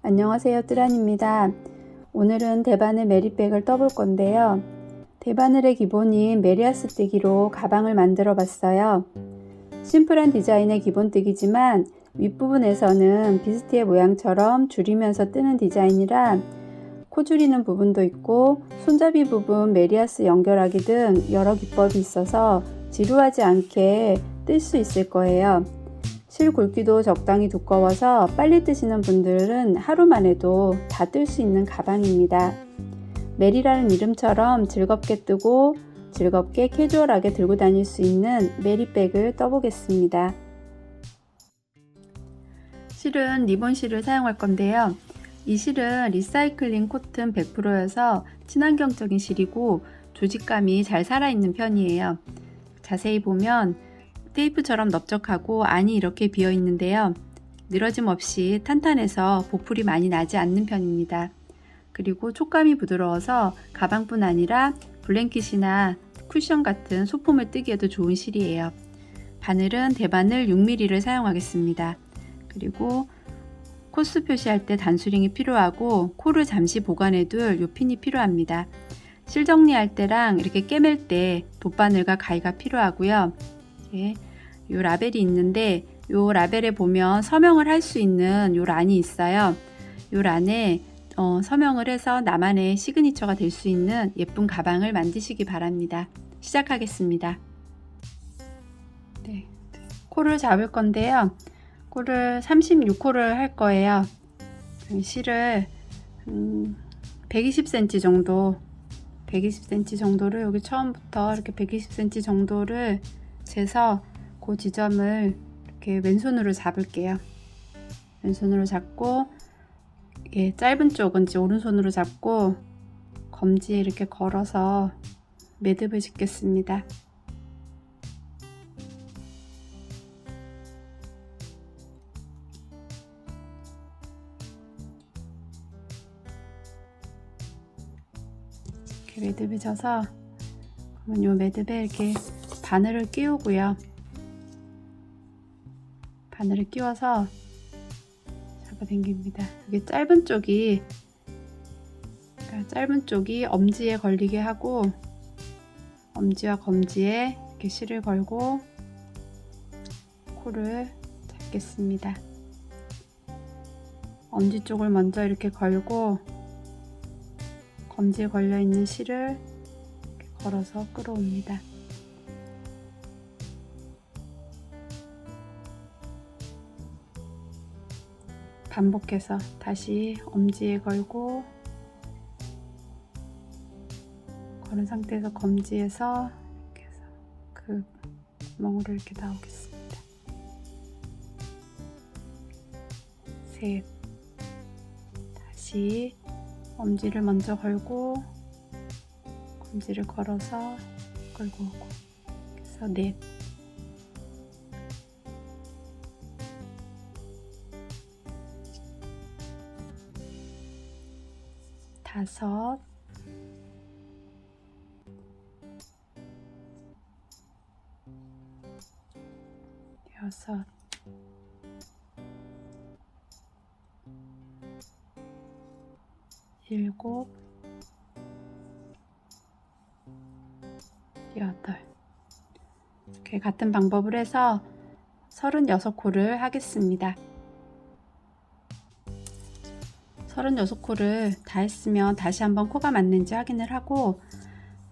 안녕하세요, 뚜란입니다. 오늘은 대바늘 메리백을 떠볼 건데요. 대바늘의 기본인 메리아스뜨기로 가방을 만들어 봤어요. 심플한 디자인의 기본뜨기지만 윗부분에서는 비스티의 모양처럼 줄이면서 뜨는 디자인이라 코 줄이는 부분도 있고 손잡이 부분 메리아스 연결하기 등 여러 기법이 있어서 지루하지 않게 뜰 수 있을 거예요. 실 굵기도 적당히 두꺼워서 빨리 뜨시는 분들은 하루만 해도 다 뜰 수 있는 가방입니다. 메리라는 이름처럼 즐겁게 뜨고 즐겁게 캐주얼하게 들고 다닐 수 있는 메리백을 떠보겠습니다. 실은 리본 실을 사용할 건데요. 이 실은 리사이클링 코튼 100%여서 친환경적인 실이고 조직감이 잘 살아있는 편이에요. 자세히 보면 테이프처럼 넓적하고 안이 이렇게 비어 있는데요. 늘어짐 없이 탄탄해서 보풀이 많이 나지 않는 편입니다. 그리고 촉감이 부드러워서 가방뿐 아니라 블랭킷이나 쿠션 같은 소품을 뜨기에도 좋은 실이에요. 바늘은 대바늘 6mm를 사용하겠습니다. 그리고 코스 표시할 때 단수링이 필요하고 코를 잠시 보관해둘 요 핀이 필요합니다. 실 정리할 때랑 이렇게 꿰맬 때 돗바늘과 가위가 필요하고요. 요 라벨이 있는데 요 라벨에 보면 서명을 할 수 있는 요 란이 있어요. 요 란에 서명을 해서 나만의 시그니처가 될 수 있는 예쁜 가방을 만드시기 바랍니다. 시작하겠습니다. 코를 잡을 건데요. 코를 36코를 할 거예요. 실을 120cm 정도 120cm 정도를 여기 처음부터 이렇게 120cm 정도를 재서 그 지점을 이렇게 왼손으로 잡을게요. 왼손으로 잡고 짧은 쪽은 이제 오른손으로 잡고 검지에 이렇게 걸어서 매듭을 짓겠습니다. 이렇게 매듭을 져서 그러면 요 매듭에 이렇게 바늘을 끼우고요. 바늘을 끼워서 잡아당깁니다. 이게 짧은 쪽이 엄지에 걸리게 하고 엄지와 검지에 이렇게 실을 걸고 코를 잡겠습니다. 엄지 쪽을 먼저 이렇게 걸고 검지에 걸려 있는 실을 이렇게 걸어서 끌어옵니다. 반복해서 다시 엄지에 걸고 걸은 상태에서 검지에서 이렇게 해서 그 구멍으로 이렇게 나오겠습니다. 셋, 다시 엄지를 먼저 걸고 검지를 걸어서 끌고 오고 그래서 넷, 다섯, 여섯, 일곱, 여덟. 이렇게 같은 방법을 해서 36코를 하겠습니다. 36코를 다 했으면 다시 한번 코가 맞는지 확인을 하고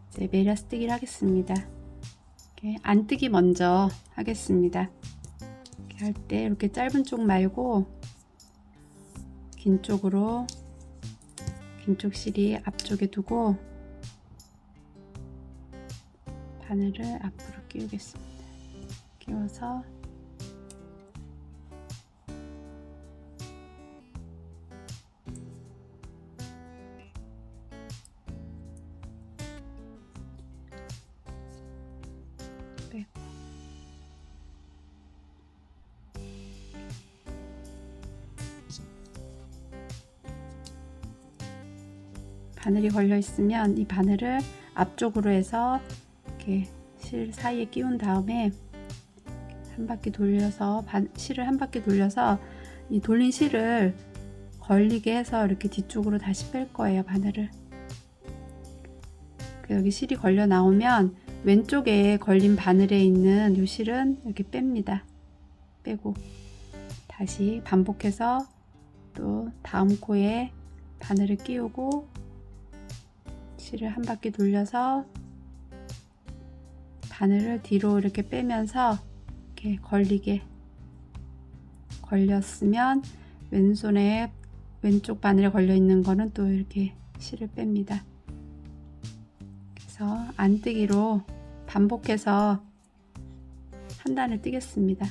이제 메리아스뜨기를 하겠습니다. 이렇게 안뜨기 먼저 하겠습니다. 이렇게 할 때 이렇게 짧은 쪽 말고 긴 쪽으로 긴 쪽 실이 앞쪽에 두고 바늘을 앞으로 끼우겠습니다. 끼워서 빼고 바늘이 걸려 있으면 이 바늘을 앞쪽으로 해서 이렇게 실 사이에 끼운 다음에 한 바퀴 돌려서 실을 한 바퀴 돌려서 이 돌린 실을 걸리게 해서 이렇게 뒤쪽으로 다시 뺄 거예요, 바늘을. 여기 실이 걸려 나오면 왼쪽에 걸린 바늘에 있는 이 실은 이렇게 뺍니다. 빼고 다시 반복해서 또 다음 코에 바늘을 끼우고 실을 한 바퀴 돌려서 바늘을 뒤로 이렇게 빼면서 이렇게 걸리게 걸렸으면 왼손에 왼쪽 바늘에 걸려 있는 거는 또 이렇게 실을 뺍니다. 그래서 안뜨기로 반복해서 한 단을 뜨겠습니다.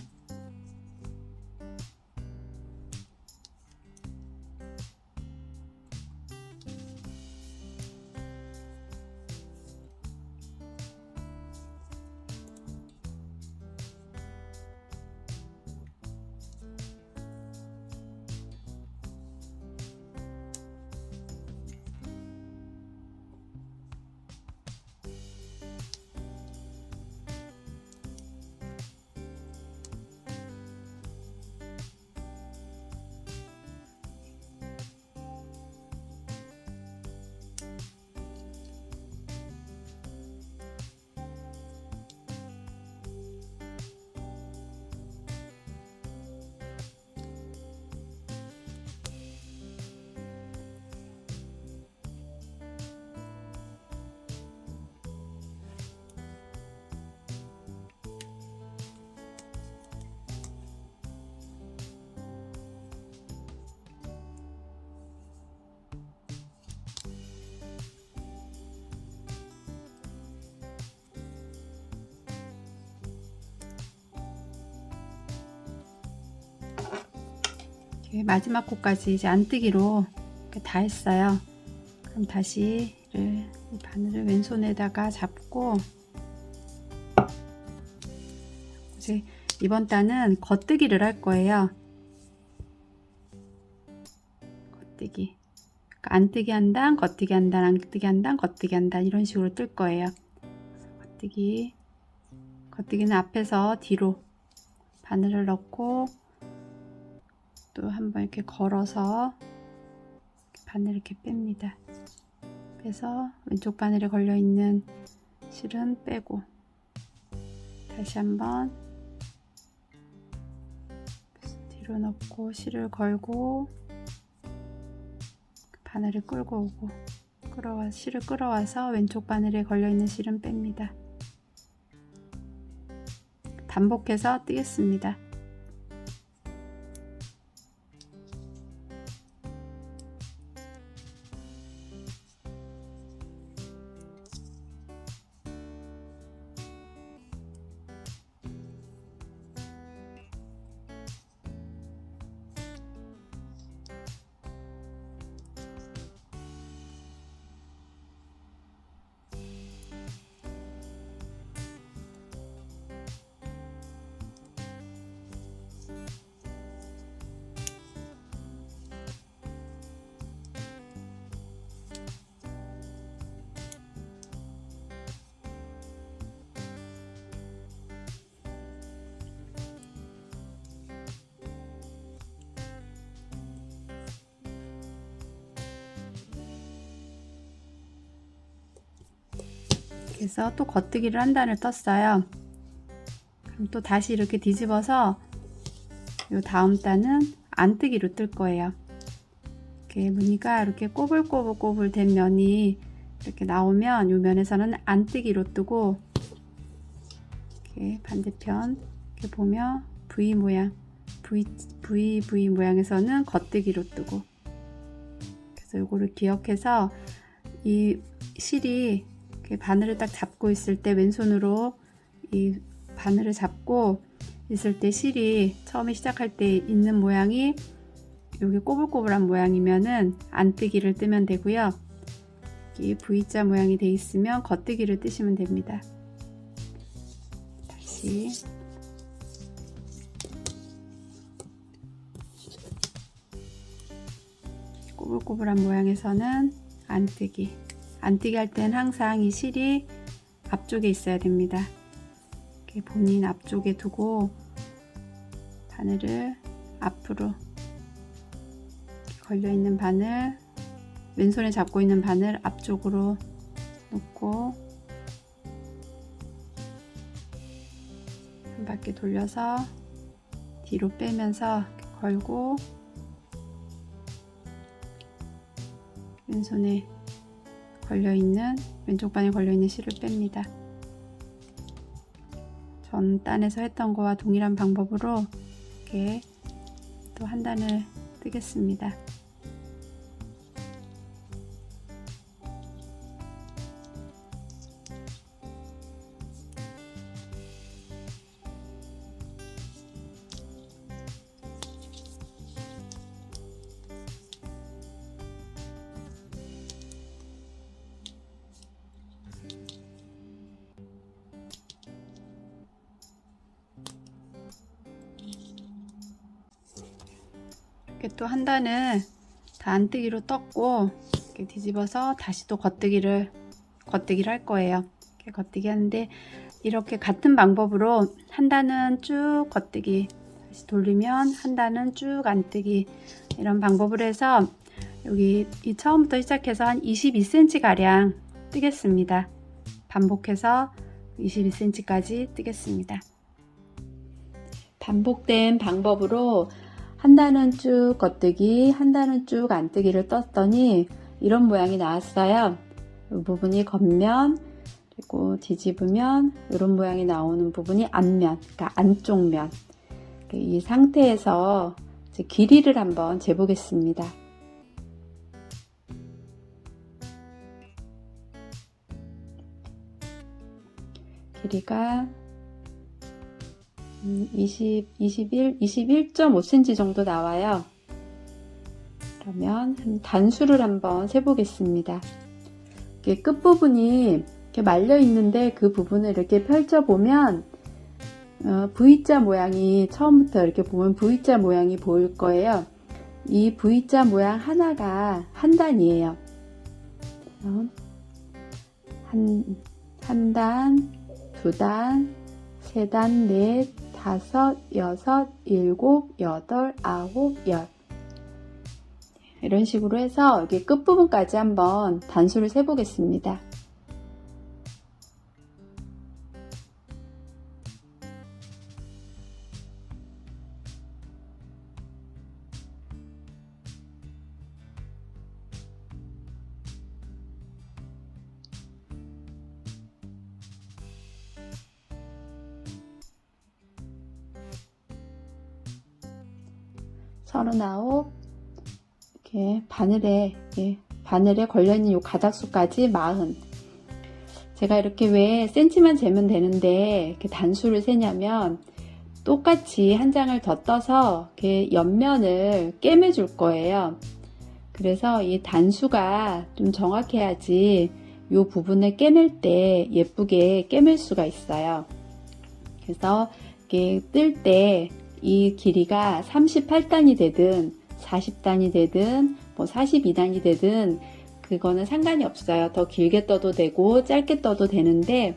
마지막 코까지 이제 안뜨기로 이렇게 다 했어요. 그럼 다시 이 바늘을 왼손에다가 잡고 이제 이번 단은 겉뜨기를 할 거예요. 겉뜨기. 그러니까 안뜨기 한 단, 겉뜨기 한 단, 안뜨기 한 단, 겉뜨기 한 단 이런 식으로 뜰 거예요. 겉뜨기. 겉뜨기는 앞에서 뒤로 바늘을 넣고 또 한번 이렇게 걸어서 바늘 이렇게 뺍니다. 빼서 왼쪽 바늘에 걸려 있는 실은 빼고 다시 한번 뒤로 넣고 실을 걸고 바늘을 끌고 오고 실을 끌어와서 왼쪽 바늘에 걸려 있는 실은 뺍니다. 반복해서 뜨겠습니다. 그래서 또 겉뜨기를 한 단을 떴어요. 그럼 또 다시 이렇게 뒤집어서 요 다음 단은 안뜨기로 뜰 거예요. 이렇게 무늬가 이렇게 꼬불꼬불 된 면이 이렇게 나오면 요 면에서는 안뜨기로 뜨고 이렇게 반대편 이렇게 보면 V 모양 V 모양에서는 겉뜨기로 뜨고 그래서 요거를 기억해서 이 실이 이렇게 바늘을 딱 잡고 있을 때 왼손으로 이 바늘을 잡고 있을 때 실이 처음에 시작할 때 있는 모양이 여기 꼬불꼬불한 모양이면은 안뜨기를 뜨면 되고요. 이 V자 모양이 돼 있으면 겉뜨기를 뜨시면 됩니다. 다시 꼬불꼬불한 모양에서는 안뜨기 할 때는 항상 이 실이 앞쪽에 있어야 됩니다. 이렇게 본인 앞쪽에 두고 바늘을 앞으로 걸려있는 바늘, 왼손에 잡고 있는 바늘 앞쪽으로 놓고 한 바퀴 돌려서 뒤로 빼면서 걸고 왼손에 걸려있는 왼쪽 바늘 걸려있는 실을 뺍니다. 전 단에서 했던 거와 동일한 방법으로 이렇게 또 한 단을 뜨겠습니다. 이렇게 또 한 단을 다 안뜨기로 떴고 이렇게 뒤집어서 다시 또 겉뜨기를 할 거예요. 이렇게 겉뜨기 하는데 이렇게 같은 방법으로 한 단은 쭉 겉뜨기 다시 돌리면 한 단은 쭉 안뜨기 이런 방법을 해서 여기 이 처음부터 시작해서 한 22cm 가량 뜨겠습니다. 반복해서 22cm까지 뜨겠습니다. 반복된 방법으로 한 단은 쭉 겉뜨기, 한 단은 쭉 안뜨기를 떴더니 이런 모양이 나왔어요. 이 부분이 겉면, 그리고 뒤집으면 이런 모양이 나오는 부분이 앞면, 그러니까 안쪽 면. 이 상태에서 이제 길이를 한번 재보겠습니다. 길이가 21.5cm 정도 나와요. 그러면 단수를 한번 세보겠습니다. 이렇게 끝부분이 이렇게 말려 있는데 그 부분을 이렇게 펼쳐보면 V자 모양이 처음부터 이렇게 보면 V자 모양이 보일 거예요. 이 V자 모양 하나가 한 단이에요. 한 단, 두 단, 세 단, 넷, 다섯, 여섯, 일곱, 여덟, 아홉, 열 이런 식으로 해서 여기 끝부분까지 한번 단수를 세보겠습니다. 서른아홉 이렇게 바늘에 걸려있는 요 가닥수까지 40. 제가 이렇게 왜 센치만 재면 되는데 이렇게 단수를 세냐면 똑같이 한 장을 더 떠서 이렇게 옆면을 꿰매 줄 거예요. 그래서 이 단수가 좀 정확해야지 이 부분을 꿰맬 때 예쁘게 꿰맬 수가 있어요. 그래서 이렇게 뜰 때 이 길이가 38단이 되든 40단이 되든 뭐 42단이 되든 그거는 상관이 없어요. 더 길게 떠도 되고 짧게 떠도 되는데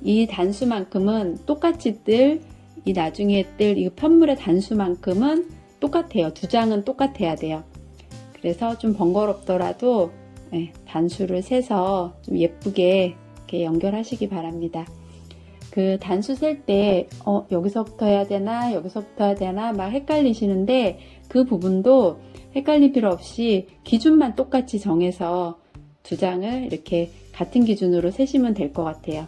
이 단수만큼은 똑같이 뜰 이 나중에 뜰 이 편물의 단수만큼은 똑같아요. 두 장은 똑같아야 돼요. 그래서 좀 번거롭더라도 단수를 세서 좀 예쁘게 이렇게 연결하시기 바랍니다. 그 단수 셀 때 여기서부터 해야 되나 여기서부터 해야 되나 막 헷갈리시는데 그 부분도 헷갈릴 필요 없이 기준만 똑같이 정해서 두 장을 이렇게 같은 기준으로 세시면 될 것 같아요.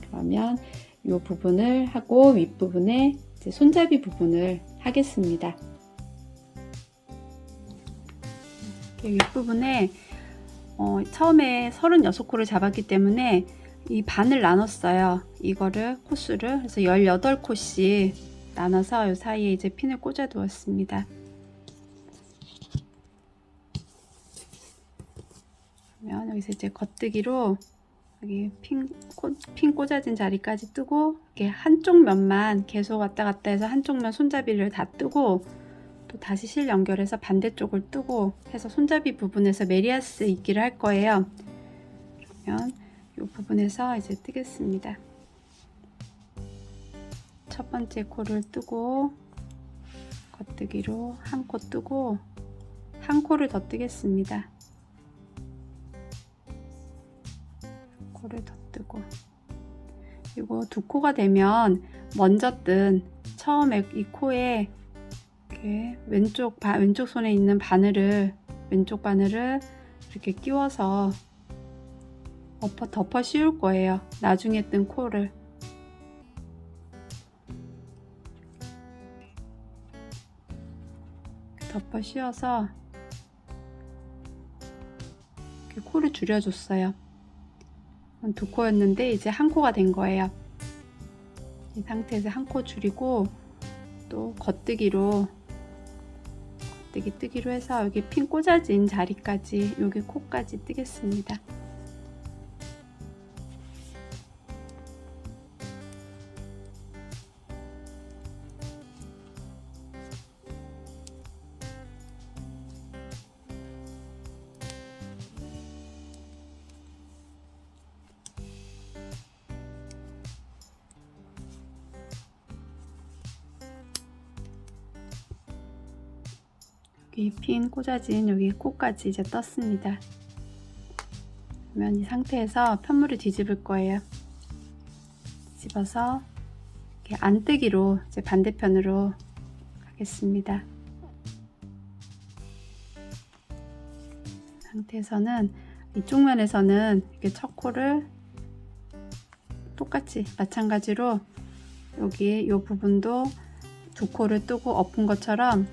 그러면 이 부분을 하고 윗부분에 이제 손잡이 부분을 하겠습니다. 윗부분에 처음에 36코를 잡았기 때문에 이 반을 나눴어요. 이거를 코수를 그래서 18코씩 나눠서 이 사이에 이제 핀을 꽂아 두었습니다. 그러면 여기서 이제 겉뜨기로 여기 핀 꽂아진 자리까지 뜨고 이렇게 한쪽 면만 계속 왔다 갔다 해서 한쪽 면 손잡이를 다 뜨고 또 다시 실 연결해서 반대쪽을 뜨고 해서 손잡이 부분에서 메리아스 입기를 할 거예요. 그러면 이 부분에서 이제 뜨겠습니다. 첫 번째 코를 뜨고 겉뜨기로 한 코 뜨고 한 코를 더 뜨겠습니다. 코를 더 뜨고, 그리고 두 코가 되면 먼저 뜬 처음에 이 코에 이렇게 왼쪽 손에 있는 왼쪽 바늘을 이렇게 끼워서 덮어 씌울 거예요. 나중에 뜬 코를. 덮어 씌워서 이렇게 코를 줄여줬어요. 두 코였는데 이제 한 코가 된 거예요. 이 상태에서 한 코 줄이고 또 겉뜨기로 뜨기로 해서 여기 핀 꽂아진 자리까지, 여기 코까지 뜨겠습니다. 여기 핀 꽂아진 여기 코까지 이제 떴습니다. 그러면 이 상태에서 편물을 뒤집을 거예요. 뒤집어서 이렇게 안뜨기로 이제 반대편으로 가겠습니다. 상태에서는 이쪽 면에서는 이렇게 첫 코를 똑같이 마찬가지로 여기 이 부분도 두 코를 뜨고 엎은 것처럼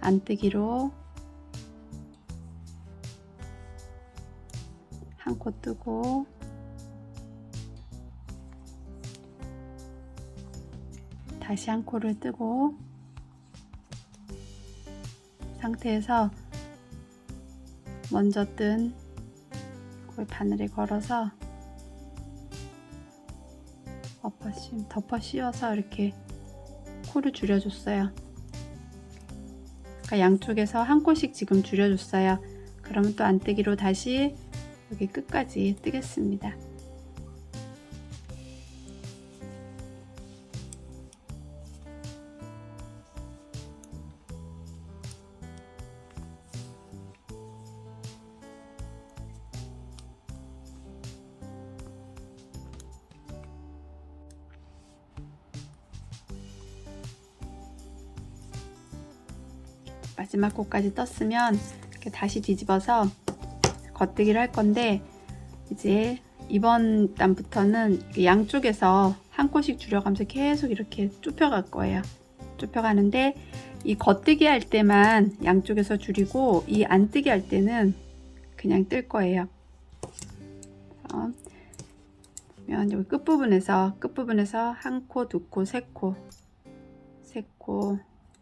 안뜨기로 한 코 뜨고 다시 한 코를 뜨고 상태에서 먼저 뜬 코를 바늘에 걸어서 덮어 씌워서 이렇게 코를 줄여줬어요. 그러니까 양쪽에서 한 코씩 지금 줄여줬어요. 그러면 또 안뜨기로 다시 여기 끝까지 뜨겠습니다. 마지막 코까지 떴으면 이렇게 다시 뒤집어서 겉뜨기를 할 건데, 이제 이번 단부터는 양쪽에서 한 코씩 줄여가면서 계속 이렇게 좁혀갈 거예요. 좁혀가는데 이 겉뜨기 할 때만 양쪽에서 줄이고 이 안뜨기 할 때는 그냥 뜰 거예요. 그러면 여기 끝부분에서 한 코, 두 코, 세 코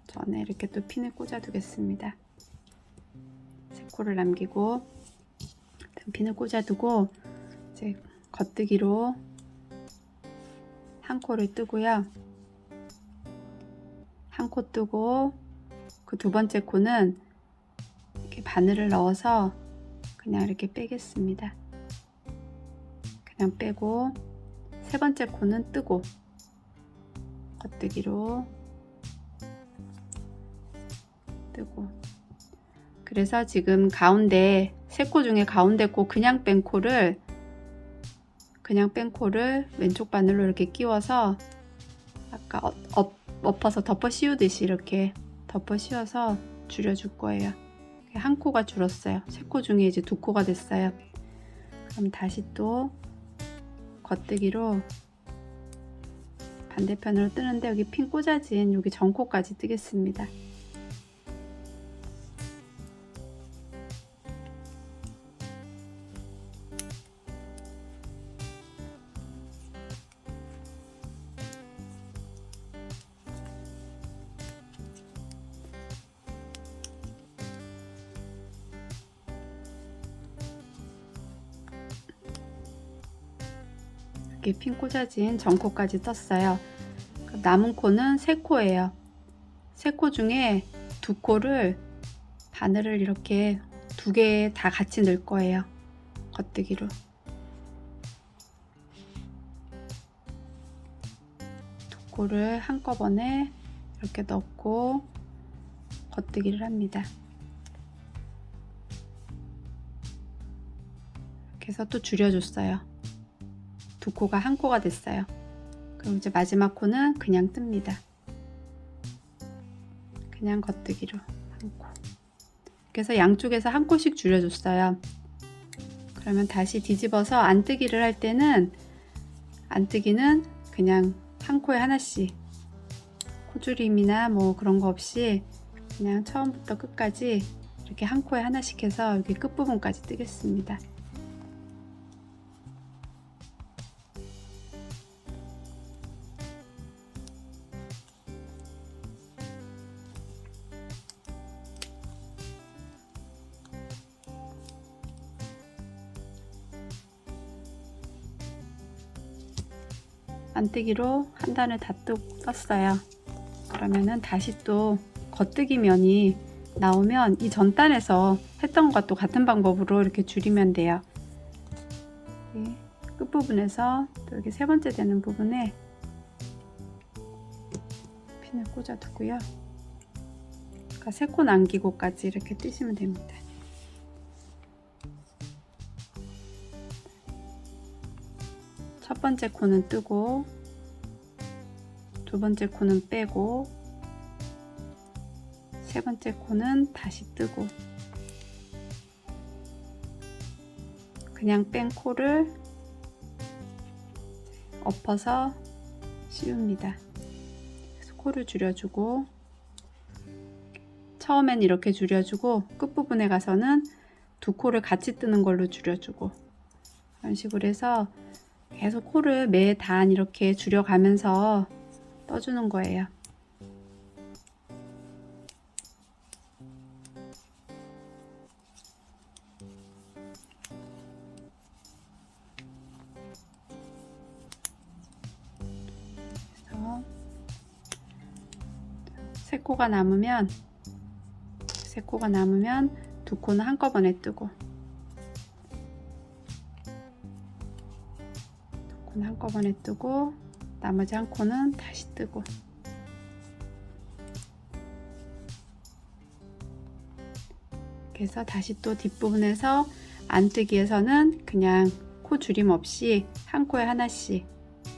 전에 이렇게 또 핀을 꽂아 두겠습니다. 세 코를 남기고 핀을 꽂아 두고 이제 겉뜨기로 한 코를 뜨고요. 한 코 뜨고 그 두 번째 코는 이렇게 바늘을 넣어서 그냥 이렇게 빼겠습니다. 그냥 빼고 세 번째 코는 뜨고 겉뜨기로 뜨고, 그래서 지금 가운데 세 코 중에 가운데 코 그냥 뺀 코를 왼쪽 바늘로 이렇게 끼워서 아까 엎어서 덮어 씌우듯이 이렇게 덮어 씌워서 줄여줄 거예요. 한 코가 줄었어요. 세 코 중에 이제 두 코가 됐어요. 그럼 다시 또 겉뜨기로 반대편으로 뜨는데 여기 핀 꽂아진 여기 전코까지 뜨겠습니다. 이렇게 핀 꽂아진 전코까지 떴어요. 남은 코는 세 코예요. 세 코 중에 두 코를 바늘을 이렇게 두 개 다 같이 넣을 거예요. 겉뜨기로 두 코를 한꺼번에 이렇게 넣고 겉뜨기를 합니다. 이렇게 해서 또 줄여줬어요. 두 코가 한 코가 됐어요. 그럼 이제 마지막 코는 그냥 뜹니다. 그냥 겉뜨기로 한 코. 그래서 양쪽에서 한 코씩 줄여줬어요. 그러면 다시 뒤집어서 안뜨기를 할 때는 안뜨기는 그냥 한 코에 하나씩 코줄임이나 뭐 그런 거 없이 그냥 처음부터 끝까지 이렇게 한 코에 하나씩 해서 여기 끝부분까지 뜨겠습니다. 안뜨기로 한 단을 다 떴어요. 그러면은 다시 또 겉뜨기 면이 나오면 이 전 단에서 했던 것과 또 같은 방법으로 이렇게 줄이면 돼요. 끝부분에서 또 여기 세 번째 되는 부분에 핀을 꽂아 두고요. 그러니까 세 코 남기고까지 이렇게 뜨시면 됩니다. 첫 번째 코는 뜨고, 두 번째 코는 빼고, 세 번째 코는 다시 뜨고, 그냥 뺀 코를 엎어서 씌웁니다. 그래서 코를 줄여주고, 처음엔 이렇게 줄여주고 끝부분에 가서는 두 코를 같이 뜨는 걸로 줄여주고, 이런 식으로 해서 계속 코를 매 단 이렇게 줄여가면서 떠주는 거예요. 그래서 세 코가 남으면 두 코는 한꺼번에 뜨고, 한꺼번에 뜨고, 나머지 한 코는 다시 뜨고, 그래서 다시 또 뒷부분에서 안뜨기에서는 그냥 코 줄임 없이 한 코에 하나씩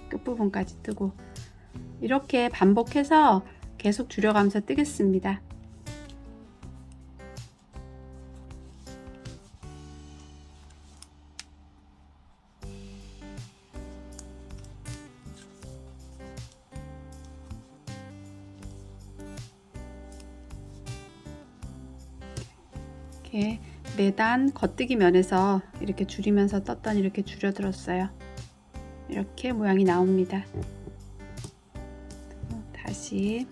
끝부분까지 뜨고, 이렇게 반복해서 계속 줄여가면서 뜨겠습니다. 이렇게 매단 겉뜨기 면에서 이렇게 줄이면서 떴더니 이렇게 줄여들었어요. 이렇게 모양이 나옵니다. 다시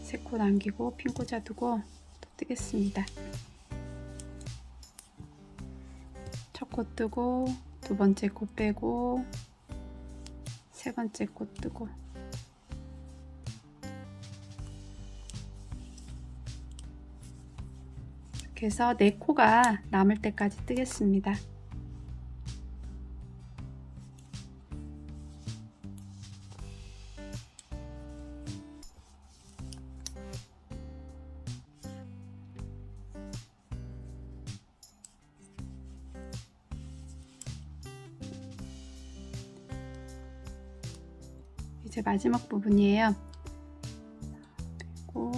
세 코 남기고 핀 꽂아두고 또 뜨겠습니다. 첫 코 뜨고, 두 번째 코 빼고, 세 번째 코 뜨고, 이렇게 해서 네 코가 남을 때까지 뜨겠습니다. 이제 마지막 부분이에요. 그리고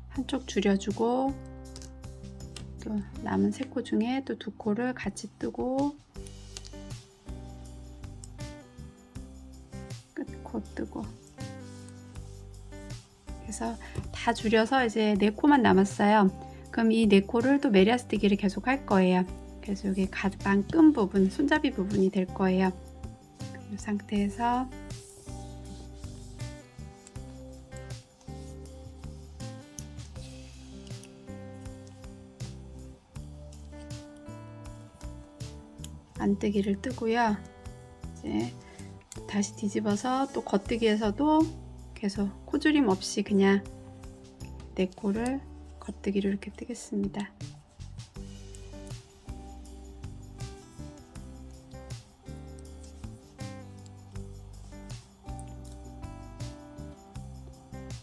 한쪽 줄여주고, 또 남은 세 코 중에 또 두 코를 같이 뜨고, 끝코 뜨고, 그래서 다 줄여서 이제 네 코만 남았어요. 그럼 이 네 코를 또 메리아스뜨기를 계속 할 거예요. 그래서 여기 가방 끈 부분, 손잡이 부분이 될 거예요. 이 상태에서 안뜨기를 뜨고요. 이제 다시 뒤집어서 또 겉뜨기에서도 계속 코줄임 없이 그냥 네 코를 겉뜨기로 이렇게 뜨겠습니다.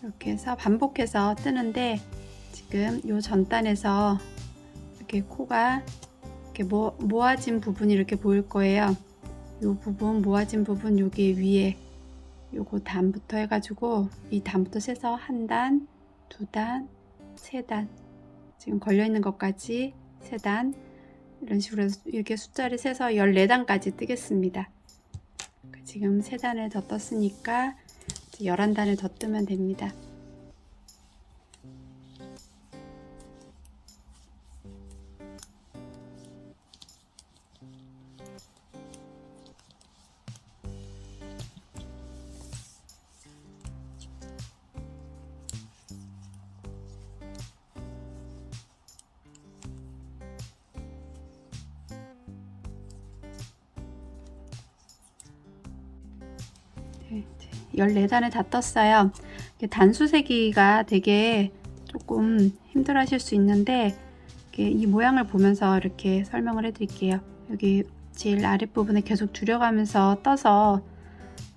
이렇게 해서 반복해서 뜨는데 지금 요 전단에서 이렇게 코가 이렇게 모아진 부분이 이렇게 보일 거예요. 요 부분 모아진 부분 여기 위에 요거 단부터 해가지고 이 단부터 세서 한 단, 두 단, 세 단, 지금 걸려 있는 것까지 세 단, 이런 식으로 해서 이렇게 숫자를 세서 14단까지 뜨겠습니다. 지금 3단을 더 떴으니까 11단을 더 뜨면 됩니다. 네, 14단을 다 떴어요. 단수 세기가 되게 조금 힘들어 하실 수 있는데 이 모양을 보면서 이렇게 설명을 해 드릴게요. 여기 제일 아랫부분에 계속 줄여가면서 떠서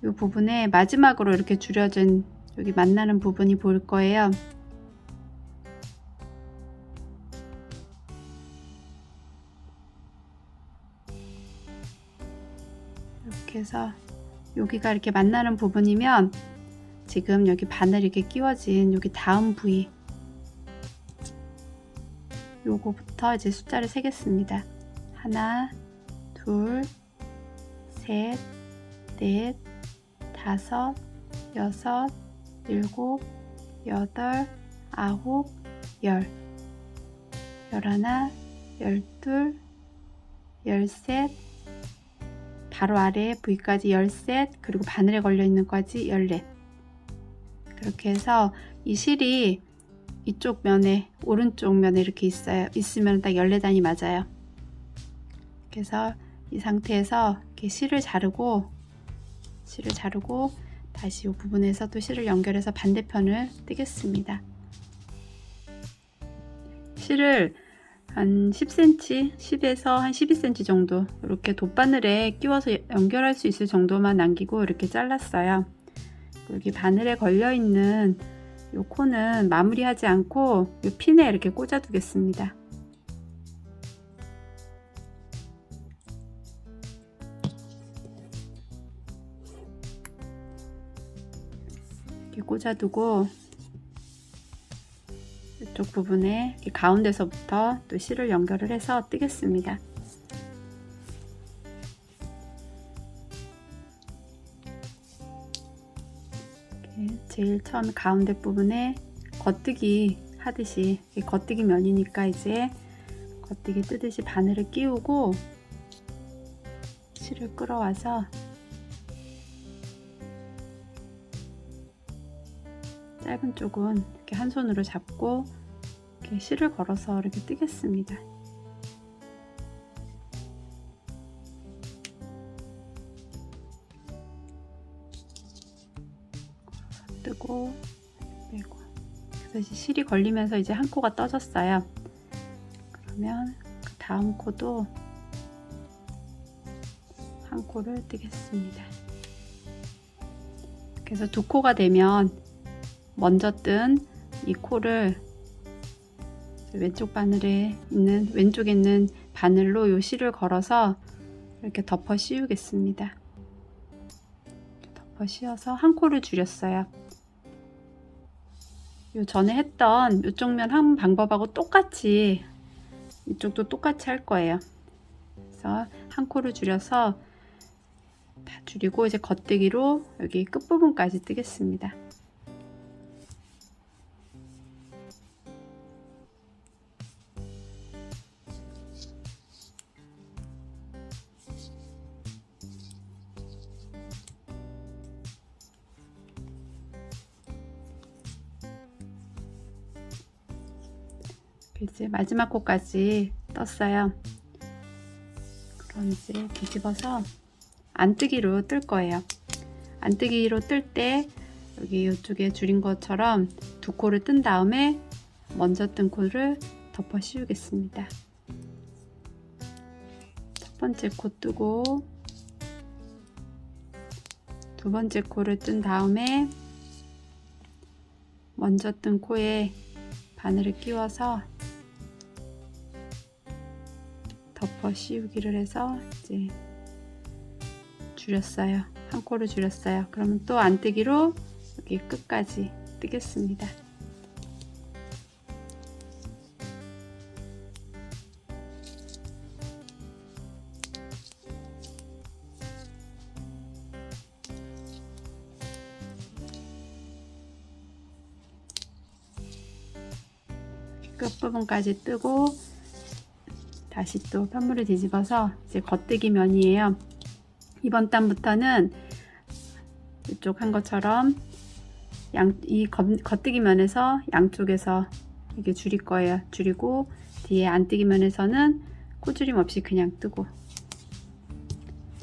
이 부분에 마지막으로 이렇게 줄여진 여기 만나는 부분이 보일 거예요. 이렇게 해서 여기가 이렇게 만나는 부분이면 지금 여기 바늘 이렇게 끼워진 여기 다음 부위 요거부터 이제 숫자를 세겠습니다. 하나, 둘, 셋, 넷, 다섯, 여섯, 일곱, 여덟, 아홉, 열, 열하나, 열둘, 열셋, 바로 아래 부위까지 13, 그리고 바늘에 걸려 있는 까지 14. 그렇게 해서 이 실이 이쪽 면에 오른쪽 면에 이렇게 있으면 딱 14단이 맞아요. 그래서 이 상태에서 이렇게 실을 자르고 다시 이 부분에서 또 실을 연결해서 반대편을 뜨겠습니다. 실을 한 10cm, 10에서 한 12cm 정도 이렇게 돗바늘에 끼워서 연결할 수 있을 정도만 남기고 이렇게 잘랐어요. 여기 바늘에 걸려 있는 이 코는 마무리하지 않고 이 핀에 이렇게 꽂아 두겠습니다. 이렇게 꽂아 두고 이쪽 부분에 가운데서부터 또 실을 연결을 해서 뜨겠습니다. 제일 처음 가운데 부분에 겉뜨기 하듯이 겉뜨기 면이니까 이제 겉뜨기 뜨듯이 바늘을 끼우고 실을 끌어와서 짧은 쪽은 이렇게 한 손으로 잡고 이렇게 실을 걸어서 이렇게 뜨겠습니다. 뜨고 빼고. 그래서 실이 걸리면서 이제 한 코가 떠졌어요. 그러면 그 다음 코도 한 코를 뜨겠습니다. 그래서 두 코가 되면 먼저 뜬 이 코를 왼쪽에 있는 바늘로 요 실을 걸어서 이렇게 덮어 씌우겠습니다. 덮어 씌워서 한 코를 줄였어요. 요 전에 했던 이쪽 면 한 방법하고 똑같이 이쪽도 똑같이 할 거예요. 그래서 한 코를 줄여서 다 줄이고 이제 겉뜨기로 여기 끝부분까지 뜨겠습니다. 이제 마지막 코까지 떴어요. 그럼 이제 뒤집어서 안뜨기로 뜰 거예요. 안뜨기로 뜰 때 여기 이쪽에 줄인 것처럼 두 코를 뜬 다음에 먼저 뜬 코를 덮어 씌우겠습니다. 첫 번째 코 뜨고 두 번째 코를 뜬 다음에 먼저 뜬 코에 바늘을 끼워서 덮어 씌우기를 해서 이제 줄였어요. 한 코를 줄였어요. 그러면 또 안뜨기로 여기 끝까지 뜨겠습니다. 끝부분까지 뜨고 다시 또 편물을 뒤집어서 이제 겉뜨기 면이에요. 이번 단부터는 이쪽 한 것처럼 이 겉뜨기 면에서 양쪽에서 이렇게 줄일 거예요. 줄이고 뒤에 안뜨기 면에서는 코줄임 없이 그냥 뜨고,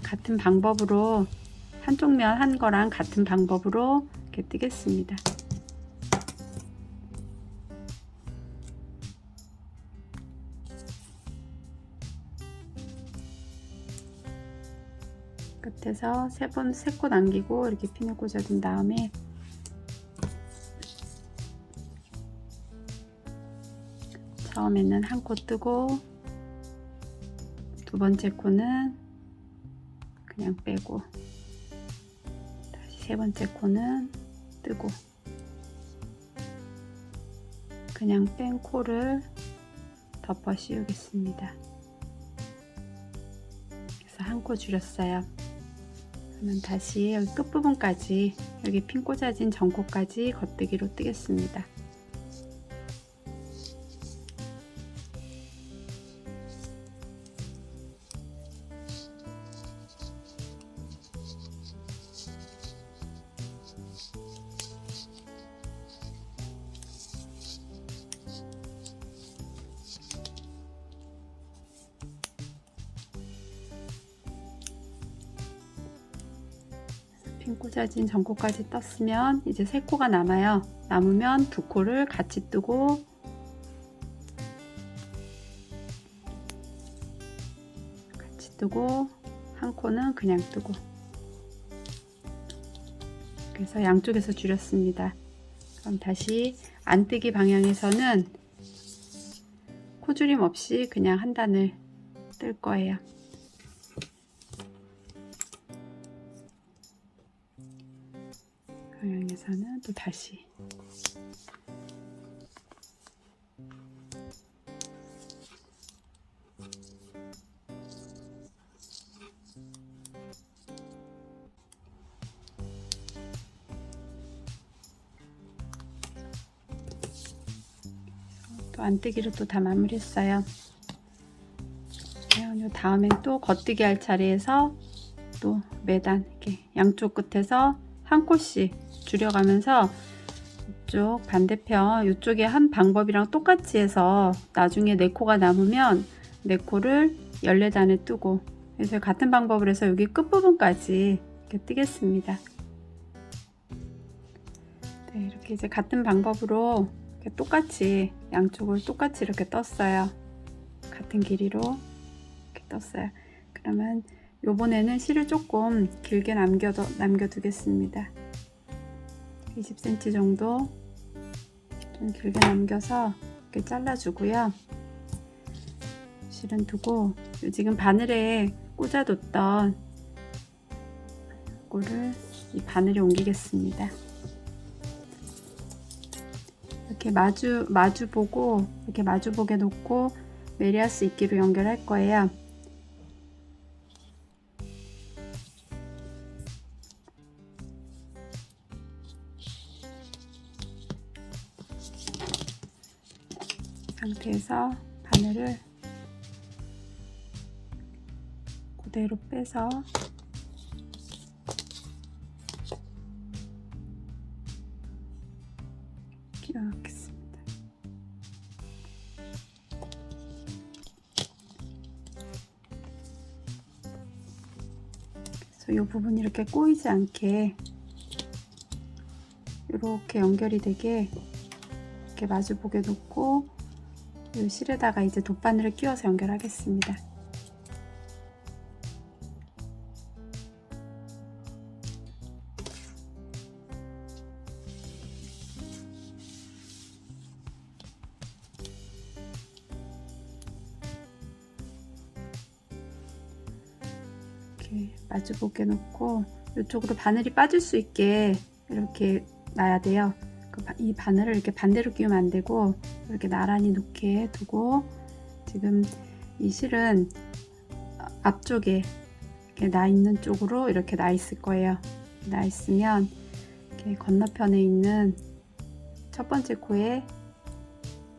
같은 방법으로 한쪽 면 한 거랑 같은 방법으로 이렇게 뜨겠습니다. 끝에서 세 코 남기고 이렇게 핀을 꽂아준 다음에 처음에는 한 코 뜨고 두 번째 코는 그냥 빼고 다시 세 번째 코는 뜨고 그냥 뺀 코를 덮어 씌우겠습니다. 그래서 한 코 줄였어요. 그러면 다시 여기 끝부분까지 여기 핀 꽂아진 전코까지 겉뜨기로 뜨겠습니다. 핀 꽂아진 전코까지 떴으면 이제 세 코가 남아요. 남으면 두 코를 같이 뜨고 한 코는 그냥 뜨고, 그래서 양쪽에서 줄였습니다. 그럼 다시 안뜨기 방향에서는 코줄임 없이 그냥 한 단을 뜰 거예요. 방향에서는 또 다시 또 안뜨기로 또 다 마무리했어요. 다음엔 또 겉뜨기 할 차례에서 또 매단 이렇게 양쪽 끝에서 한 코씩 줄여가면서 이쪽 반대편 이쪽에 한 방법이랑 똑같이 해서 나중에 4코가 남으면 4코를 14단에 뜨고, 그래서 같은 방법으로 해서 여기 끝부분까지 이렇게 뜨겠습니다. 네, 이렇게 이제 같은 방법으로 이렇게 똑같이 양쪽을 똑같이 이렇게 떴어요. 같은 길이로 이렇게 떴어요. 그러면 요번에는 실을 조금 길게 남겨두겠습니다. 20cm 정도 좀 길게 남겨서 이렇게 잘라주고요. 실은 두고 지금 바늘에 꽂아뒀던 이거를 이 바늘에 옮기겠습니다. 이렇게 마주보고 이렇게 마주보게 놓고 메리하스 이끼로 연결할 거예요. 상태에서 바늘을 그대로 빼서 끼워 넣겠습니다. 그래서 이 부분이 이렇게 꼬이지 않게 이렇게 연결이 되게 이렇게 마주보게 놓고 이 실에다가 이제 돗바늘을 끼워서 연결하겠습니다. 이렇게 마주보게 놓고 이쪽으로 바늘이 빠질 수 있게 이렇게 놔야 돼요. 이 바늘을 이렇게 반대로 끼우면 안 되고 이렇게 나란히 놓게 두고, 지금 이 실은 앞쪽에 이렇게 나 있는 쪽으로 이렇게 나 있을 거예요. 나 있으면 이렇게 건너편에 있는 첫 번째 코에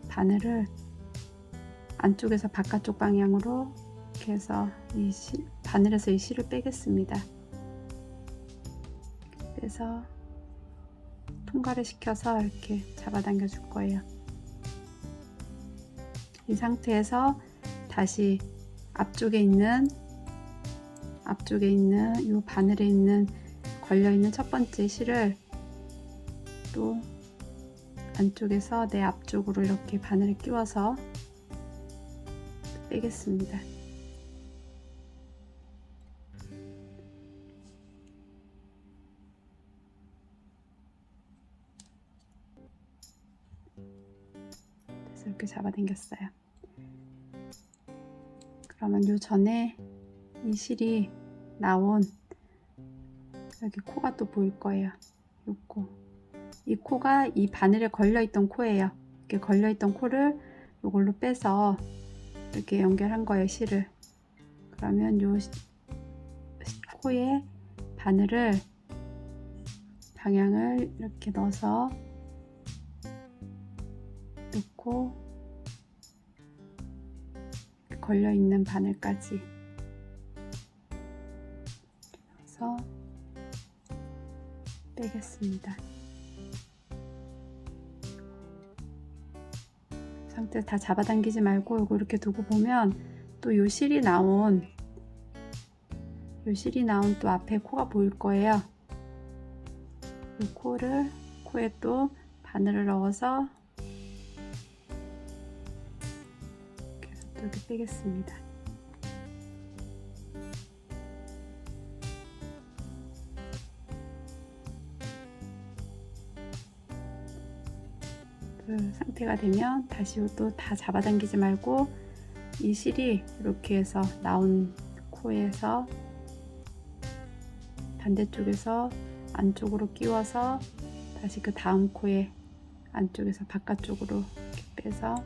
바늘을 안쪽에서 바깥쪽 방향으로 이렇게 해서 바늘에서 이 실을 빼겠습니다. 빼서 통과를 시켜서 이렇게 잡아당겨 줄 거예요. 이 상태에서 다시 앞쪽에 있는 이 바늘에 있는 걸려 있는 첫 번째 실을 또 안쪽에서 내 앞쪽으로 이렇게 바늘을 끼워서 빼겠습니다. 그래서 이렇게 잡아당겼어요. 그러면 요 전에 이 실이 나온 여기 코가 또 보일 거예요. 요 코. 이 코가 이 바늘에 걸려있던 코예요. 이렇게 걸려있던 코를 이걸로 빼서 이렇게 연결한 거예요, 실을. 그러면 요 코에 바늘을 방향을 이렇게 넣어서 놓고 걸려있는 바늘까지 넣어서 빼겠습니다. 상태 다 잡아당기지 말고 이거 이렇게 두고 보면 또 요 실이 나온 또 앞에 코가 보일 거예요. 이 코에 또 바늘을 넣어서 이렇게 빼겠습니다. 그 상태가 되면 다시 또 다 잡아당기지 말고 이 실이 이렇게 해서 나온 코에서 반대쪽에서 안쪽으로 끼워서 다시 그 다음 코에 안쪽에서 바깥쪽으로 이렇게 빼서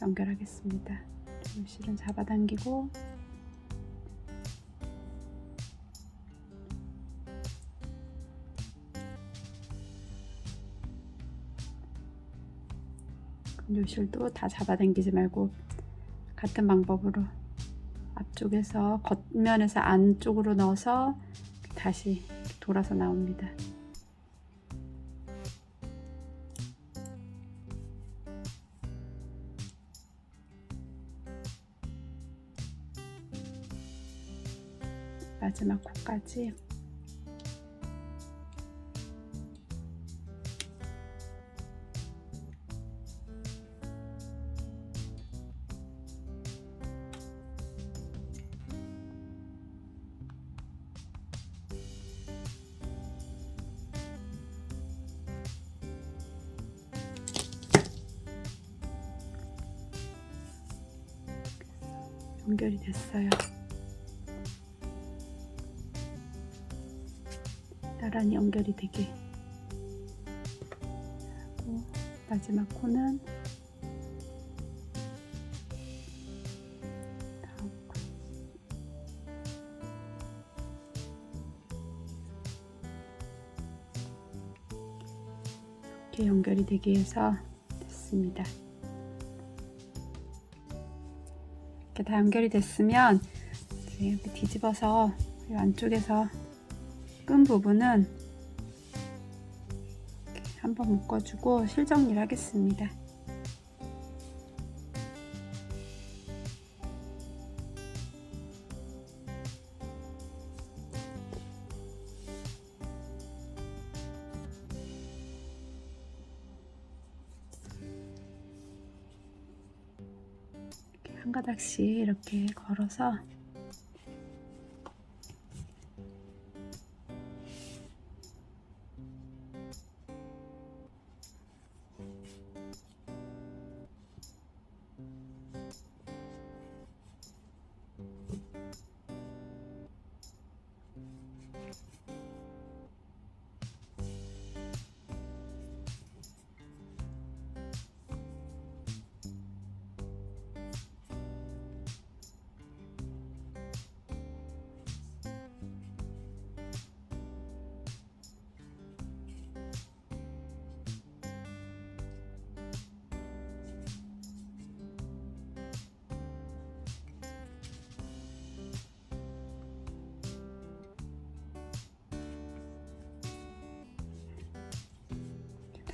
연결하겠습니다. 이 실은 잡아당기고 이 실도 다 잡아당기지 말고 같은 방법으로 앞쪽에서 겉면에서 안쪽으로 넣어서 다시 돌아서 나옵니다. 마지막 코까지 연결이 됐어요. 나란히 연결이 되게 하고, 마지막 코는 다음 코. 이렇게 연결이 되게 해서 됐습니다. 이렇게 다 연결이 됐으면 이렇게 뒤집어서 이 안쪽에서 끈 부분은 이렇게 한번 묶어주고 실 정리를 하겠습니다. 이렇게 한 가닥씩 이렇게 걸어서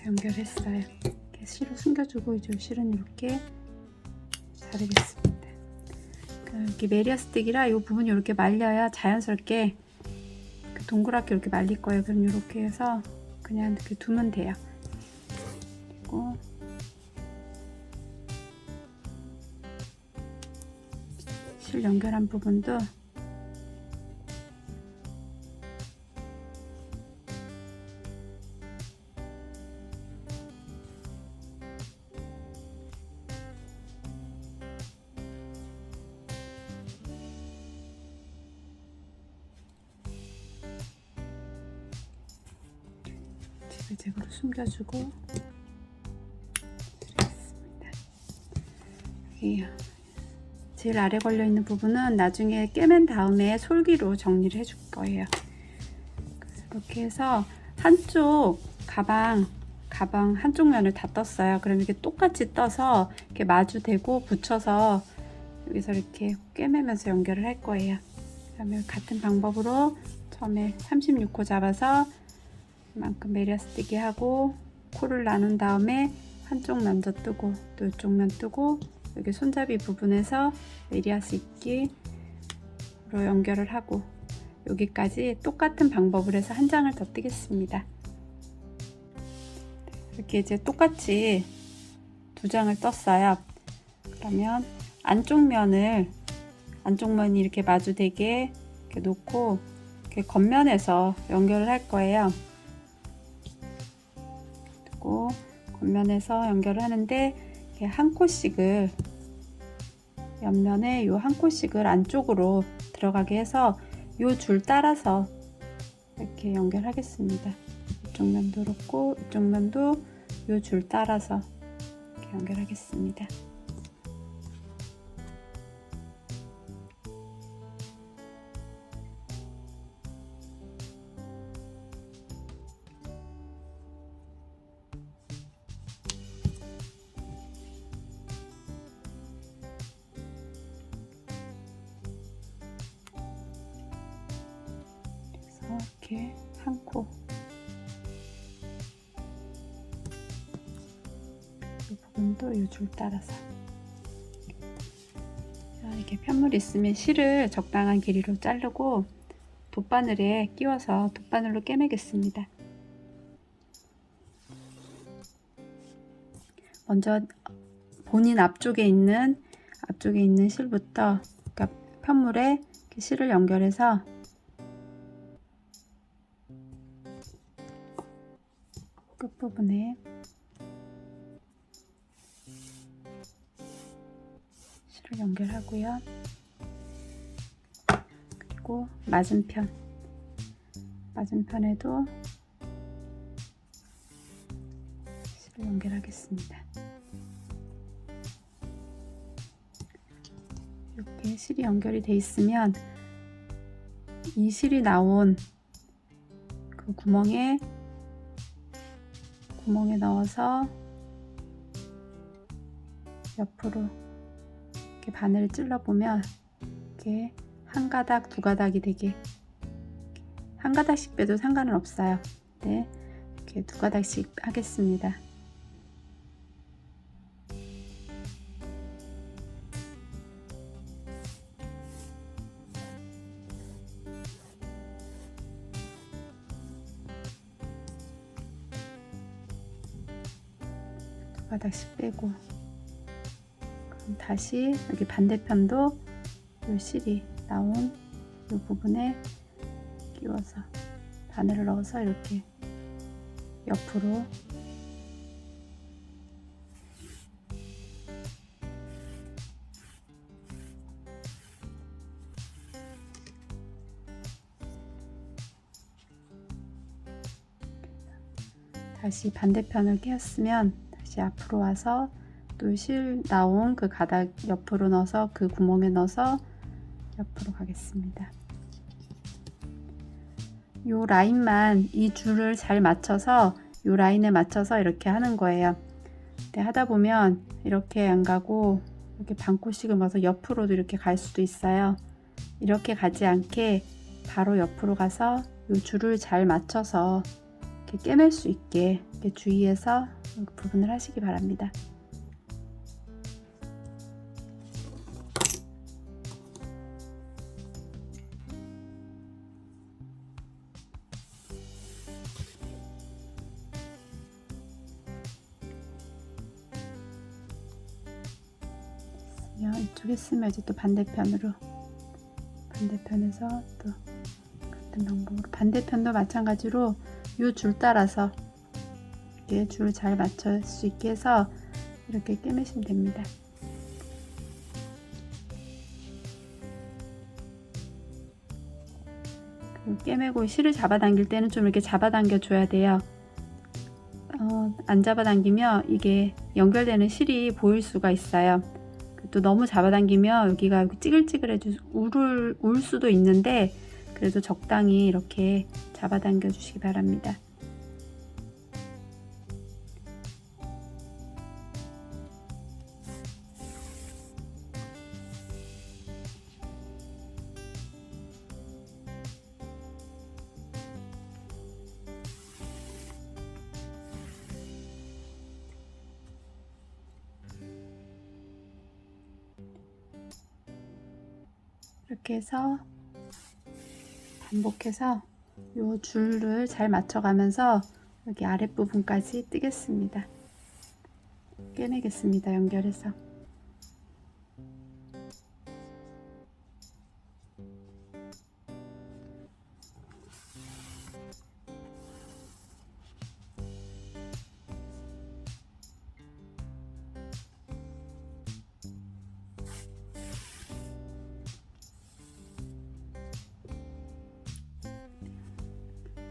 연결했어요. 이렇게 실을 숨겨주고 이제 실은 이렇게 자르겠습니다. 이렇게 메리어스틱이라 이 부분이 이렇게 말려야 자연스럽게 동그랗게 이렇게 말릴 거예요. 그럼 이렇게 해서 그냥 이렇게 두면 돼요. 그리고 실 연결한 부분도 지그재그로 숨겨주고 그렇습니다. 여기 제일 아래 걸려 있는 부분은 나중에 꿰맨 다음에 솔기로 정리를 해줄 거예요. 이렇게 해서 한쪽 가방 한쪽 면을 다 떴어요. 그럼 이렇게 똑같이 떠서 이렇게 마주대고 붙여서 여기서 이렇게 꿰매면서 연결을 할 거예요. 그러면 같은 방법으로 처음에 36코 잡아서 이만큼 메리어스티기 하고 코를 나눈 다음에 한쪽 먼저 뜨고 또 이쪽 면 뜨고 여기 손잡이 부분에서 메리어스티기로 연결을 하고 여기까지 똑같은 방법을 해서 한 장을 더 뜨겠습니다. 이렇게 이제 똑같이 두 장을 떴어요. 그러면 안쪽 면이 이렇게 마주되게 이렇게 놓고 이렇게 겉면에서 연결을 할 거예요. 그리고 겉면에서 연결을 하는데 이렇게 한 코씩을 옆면에 요 한 코씩을 안쪽으로 들어가게 해서 요 줄 따라서 이렇게 연결하겠습니다. 이쪽 면도 그렇고 이쪽 면도 요 줄 따라서 이렇게 연결하겠습니다. 이렇게 한 코, 이 부분도 이 줄 따라서 이렇게 편물 있으면 실을 적당한 길이로 자르고 돗바늘에 끼워서 돗바늘로 꿰매겠습니다. 먼저 본인 앞쪽에 있는 실부터 그러니까 편물에 실을 연결해서 끝부분에 실을 연결하고요. 그리고 맞은편에도 실을 연결하겠습니다. 이렇게 실이 연결이 돼 있으면 이 실이 나온 그 구멍에 넣어서 옆으로 이렇게 바늘을 찔러 보면 이렇게 한 가닥, 두 가닥이 되게 한 가닥씩 빼도 상관은 없어요. 네, 이렇게 두 가닥씩 하겠습니다. 바닥씩 빼고 그럼 다시 여기 반대편도 이 실이 나온 이 부분에 끼워서 바늘을 넣어서 이렇게 옆으로 다시 반대편을 끼웠으면 다시 앞으로 와서 또 실 나온 그 가닥 옆으로 넣어서 그 구멍에 넣어서 옆으로 가겠습니다. 요 라인만 이 줄을 잘 맞춰서 요 라인에 맞춰서 이렇게 하는 거예요. 근데 하다 보면 이렇게 안 가고 이렇게 반코씩을 넣어서 옆으로도 이렇게 갈 수도 있어요. 이렇게 가지 않게 바로 옆으로 가서 요 줄을 잘 맞춰서 이렇게 꿰맬 수 있게 이렇게 주의해서 부분을 하시기 바랍니다. 이쪽에 쓰면 이제 또 반대편에서 또 같은 방법으로 반대편도 마찬가지로 이 줄 따라서 이렇게 줄 잘 맞출 수 있게 해서 이렇게 꿰매시면 됩니다. 그리고 꿰매고 실을 잡아당길 때는 좀 이렇게 잡아당겨 줘야 돼요. 안 잡아당기면 이게 연결되는 실이 보일 수가 있어요. 또 너무 잡아당기면 여기가 찌글찌글해져 울 수도 있는데, 그래도 적당히 이렇게 잡아당겨 주시기 바랍니다. 이렇게 해서 반복해서 이 줄을 잘 맞춰가면서 여기 아랫부분까지 뜨겠습니다. 꿰매겠습니다. 연결해서.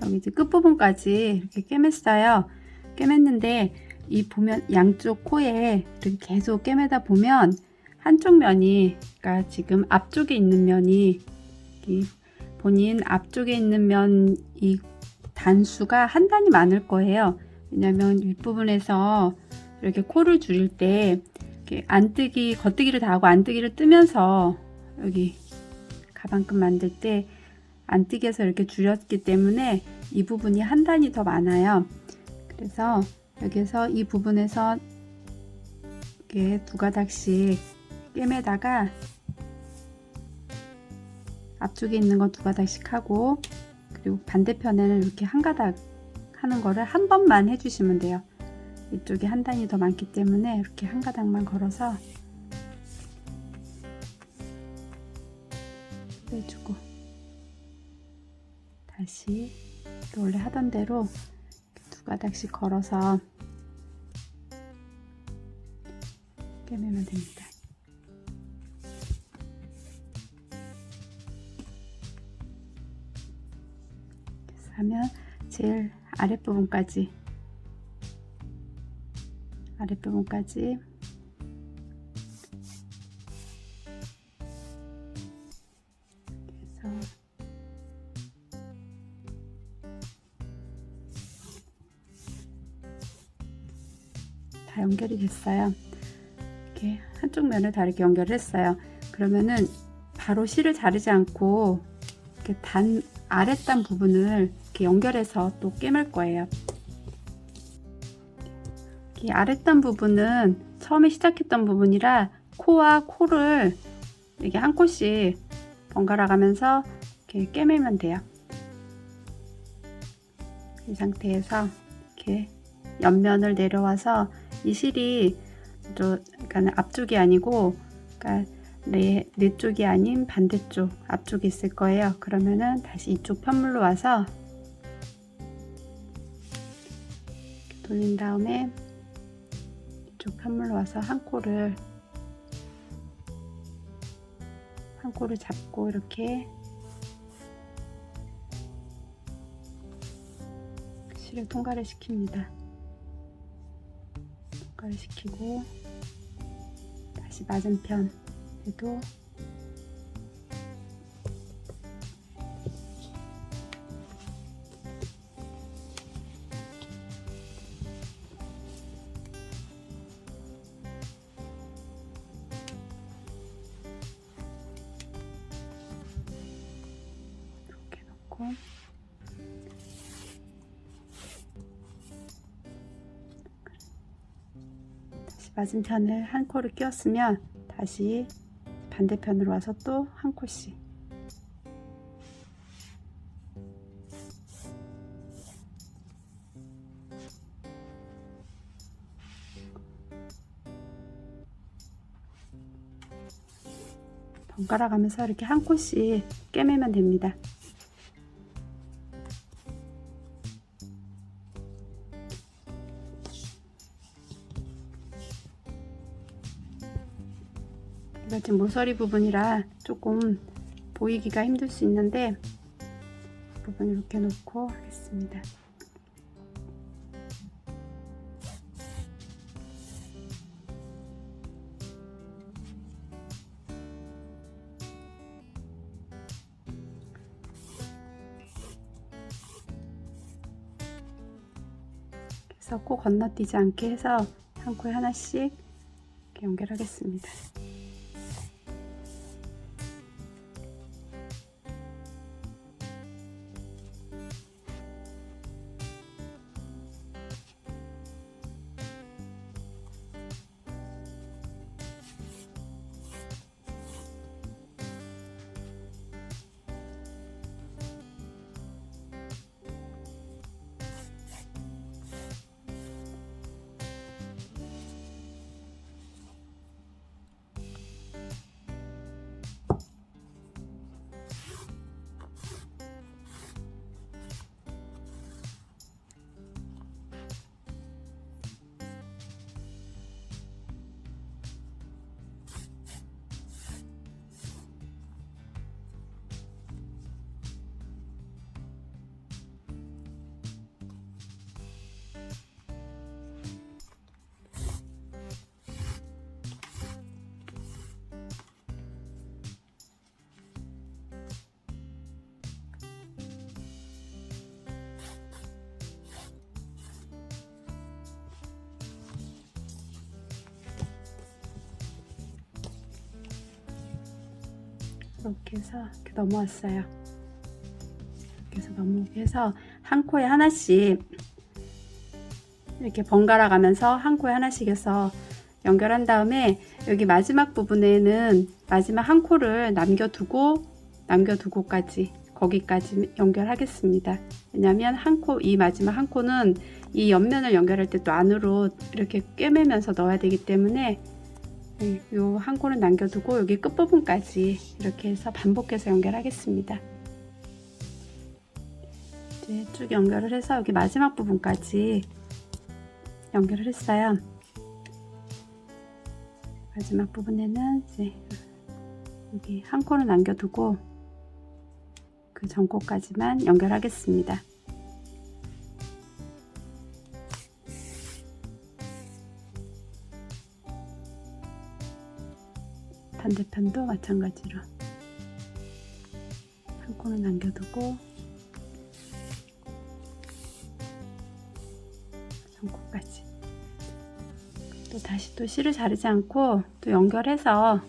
여기 이제 끝부분까지 이렇게 꿰맸어요. 꿰맸는데 이 보면 양쪽 코에 이렇게 계속 꿰매다 보면 한쪽 면이, 그러니까 지금 앞쪽에 있는 면이, 본인 앞쪽에 있는 면 이 단수가 한 단이 많을 거예요. 왜냐면 윗부분에서 이렇게 코를 줄일 때 이렇게 안뜨기, 겉뜨기를 다 하고 안뜨기를 뜨면서 여기 가방끈 만들 때 안뜨기에서 이렇게 줄였기 때문에 이 부분이 한 단이 더 많아요. 그래서 여기서 이 부분에서 이렇게 두 가닥씩 꿰매다가 앞쪽에 있는 거 두 가닥씩 하고, 그리고 반대편에는 이렇게 한 가닥 하는 거를 한 번만 해주시면 돼요. 이쪽에 한 단이 더 많기 때문에 이렇게 한 가닥만 걸어서 빼주고, 다시 또 원래 하던 대로 두 가닥씩 걸어서 꿰매면 됩니다. 그래서 하면 제일 아랫부분까지 다 연결이 됐어요. 이렇게 한쪽 면을 다 이렇게 연결을 했어요. 그러면은 바로 실을 자르지 않고 이렇게 아랫단 부분을 이렇게 연결해서 또 꿰맬 거예요. 이 아랫단 부분은 처음에 시작했던 부분이라 코와 코를 이렇게 한 코씩 번갈아 가면서 이렇게 꿰매면 돼요. 이 상태에서 이렇게 옆면을 내려와서 이 실이 그러니까 앞쪽이 아니고, 그러니까 내 쪽이 아닌 반대쪽 앞쪽에 있을 거예요. 그러면은 다시 이쪽 편물로 와서 돌린 다음에 이쪽 편물로 와서 한 코를 잡고 이렇게 실을 통과를 시킵니다. 통과를 시키고 다시 맞은편에도 이렇게 놓고 맞은편을 한 코를 끼웠으면 다시 반대편으로 와서 또 한 코씩. 번갈아 가면서 이렇게 한 코씩 꿰매면 됩니다. 이거 지금 모서리 부분이라 조금 보이기가 힘들 수 있는데 부분 이렇게 놓고 하겠습니다. 그래서 코 건너뛰지 않게 해서 한 코에 하나씩 이렇게 연결하겠습니다. 이렇게 해서 이렇게 넘어왔어요. 이렇게 해서 넘어오게 해서 한 코에 하나씩 이렇게 번갈아 가면서 한 코에 하나씩 해서 연결한 다음에 여기 마지막 부분에는 마지막 한 코를 남겨두고까지 거기까지 연결하겠습니다. 왜냐하면 이 마지막 한 코는 이 옆면을 연결할 때 또 안으로 이렇게 꿰매면서 넣어야 되기 때문에 요 한 코는 남겨두고 여기 끝부분까지 이렇게 해서 반복해서 연결하겠습니다. 이제 쭉 연결을 해서 여기 마지막 부분까지 연결을 했어요. 마지막 부분에는 이제 여기 한 코는 남겨두고 그 전 코까지만 연결하겠습니다. 반대편도 마찬가지로 한 코는 남겨두고 전코까지 또 다시 또 실을 자르지 않고 또 연결해서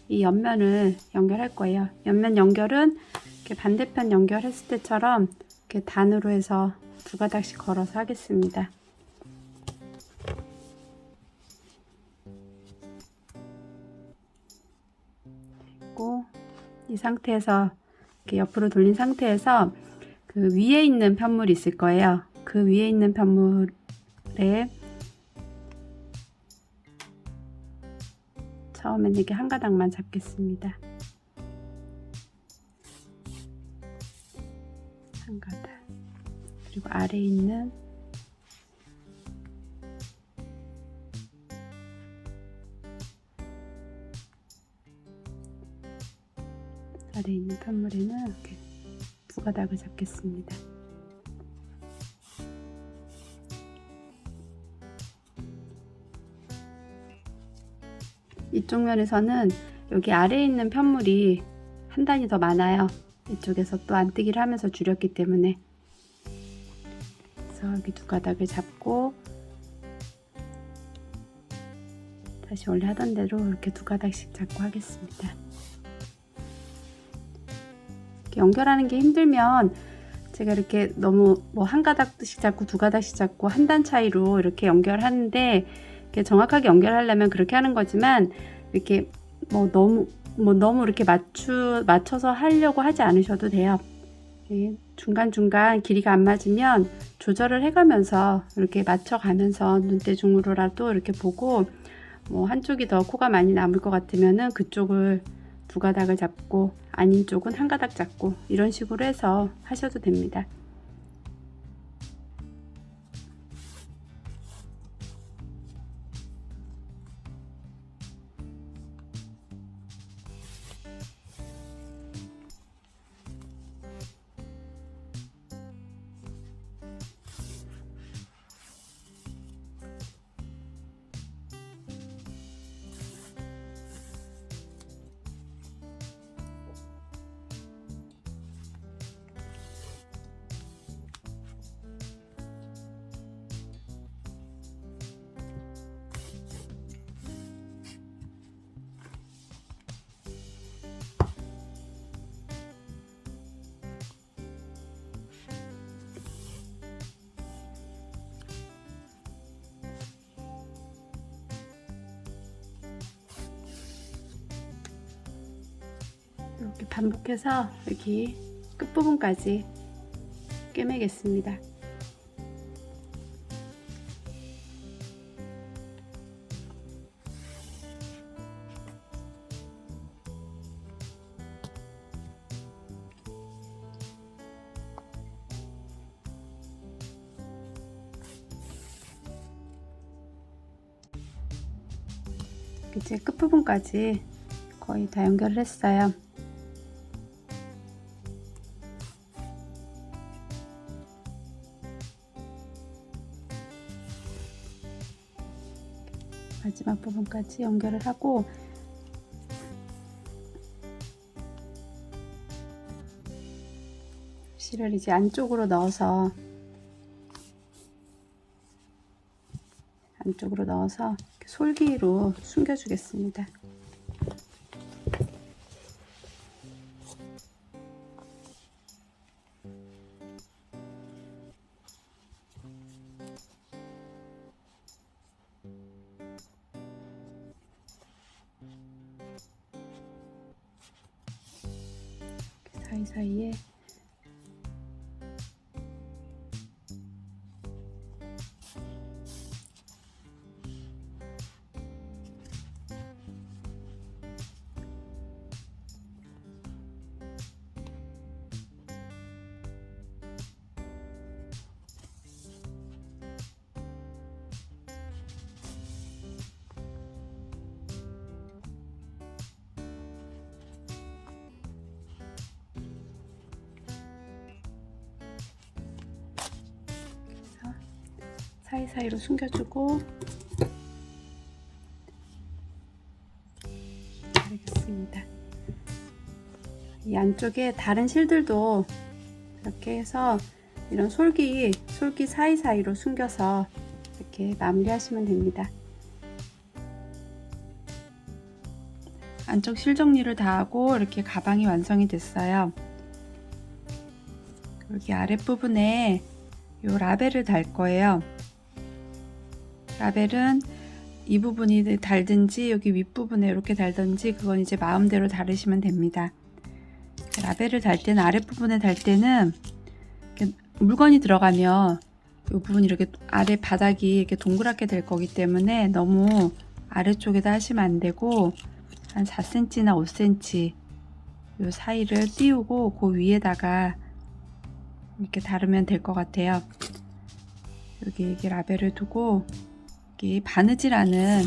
이 옆면을 연결할 거예요. 옆면 연결은 이렇게 반대편 연결했을 때처럼 이렇게 단으로 해서 두 가닥씩 걸어서 하겠습니다. 이 상태에서 이렇게 옆으로 돌린 상태에서 그 위에 있는 편물이 있을 거예요. 그 위에 있는 편물에 처음에는 이렇게 한 가닥만 잡겠습니다. 한 가닥. 그리고 아래에 있는 아래에 있는 편물에는 이렇게 두 가닥을 잡겠습니다. 이쪽 면에서는 여기 아래에 있는 편물이 한 단이 더 많아요. 이쪽에서 또 안뜨기를 하면서 줄였기 때문에. 그래서 여기 두 가닥을 잡고 다시 원래 하던 대로 이렇게 두 가닥씩 잡고 하겠습니다. 연결하는 게 힘들면 제가 이렇게 너무 한 가닥씩 잡고 두 가닥씩 잡고 한 단 차이로 이렇게 연결하는데 이렇게 정확하게 연결하려면 그렇게 하는 거지만 이렇게 너무 이렇게 맞춰서 하려고 하지 않으셔도 돼요. 중간중간 길이가 안 맞으면 조절을 해가면서 이렇게 맞춰가면서 눈대중으로라도 이렇게 보고 한쪽이 더 코가 많이 남을 것 같으면은 그쪽을 두 가닥을 잡고 아닌 쪽은 한 가닥 잡고 이런 식으로 해서 하셔도 됩니다. 이렇게 반복해서 여기 끝부분까지 꿰매겠습니다. 이제 끝부분까지 거의 다 연결을 했어요. 마지막 부분까지 연결을 하고 실을 이제 안쪽으로 넣어서 솔기로 숨겨 주겠습니다. 사이사이에 사이사이로 숨겨주고 알겠습니다. 이 안쪽에 다른 실들도 이렇게 해서 이런 솔기 사이사이로 숨겨서 이렇게 마무리하시면 됩니다. 안쪽 실 정리를 다 하고 이렇게 가방이 완성이 됐어요. 여기 아랫부분에 이 라벨을 달 거예요. 라벨은 이 부분이 달든지 여기 윗부분에 이렇게 달든지 그건 이제 마음대로 다르시면 됩니다. 라벨을 달 때는 아랫부분에 달 때는 물건이 들어가면 이 부분이 이렇게 아래 바닥이 이렇게 동그랗게 될 거기 때문에 너무 아래쪽에다 하시면 안 되고 한 4cm나 5cm 이 사이를 띄우고 그 위에다가 이렇게 다르면 될 것 같아요. 여기 라벨을 두고 여기 바느질하는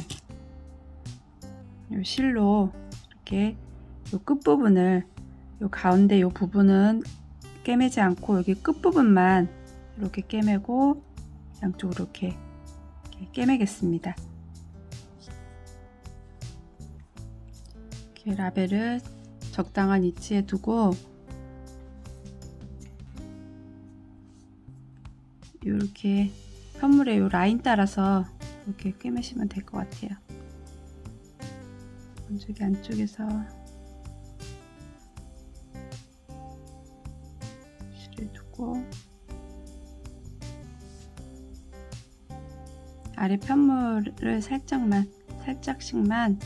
이 실로 이렇게 이 끝부분을 이 가운데 이 부분은 꿰매지 않고 여기 끝부분만 이렇게 꿰매고 양쪽으로 이렇게 꿰매겠습니다. 이렇게 라벨을 적당한 위치에 두고 이렇게 선물의 이 라인 따라서 이렇게 꿰매시면 될 것 같아요. 먼저 여기 안쪽에서 실을 두고 아래 편물을 살짝씩만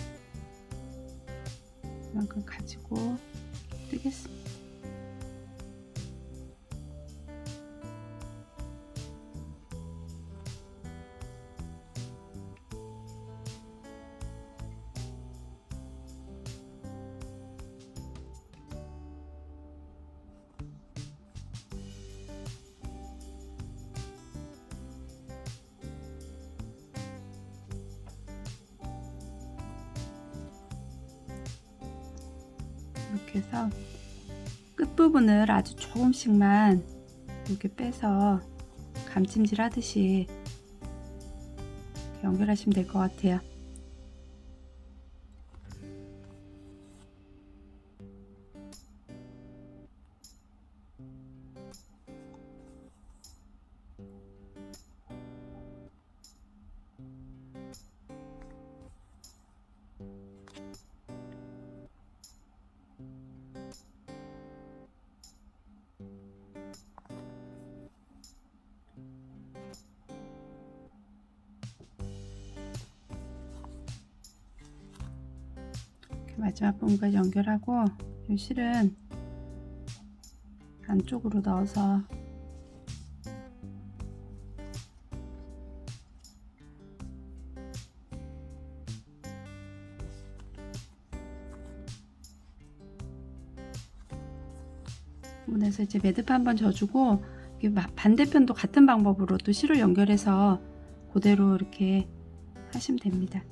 이만큼 가지고 뜨겠습니다. 이렇게 해서 끝부분을 아주 조금씩만 이렇게 빼서 감찜질 하듯이 연결하시면 될 것 같아요. 마지막 부분까지 연결하고 이 실은 안쪽으로 넣어서 부분에서 이제 매듭 한번 져주고 반대편도 같은 방법으로 또 실을 연결해서 그대로 이렇게 하시면 됩니다.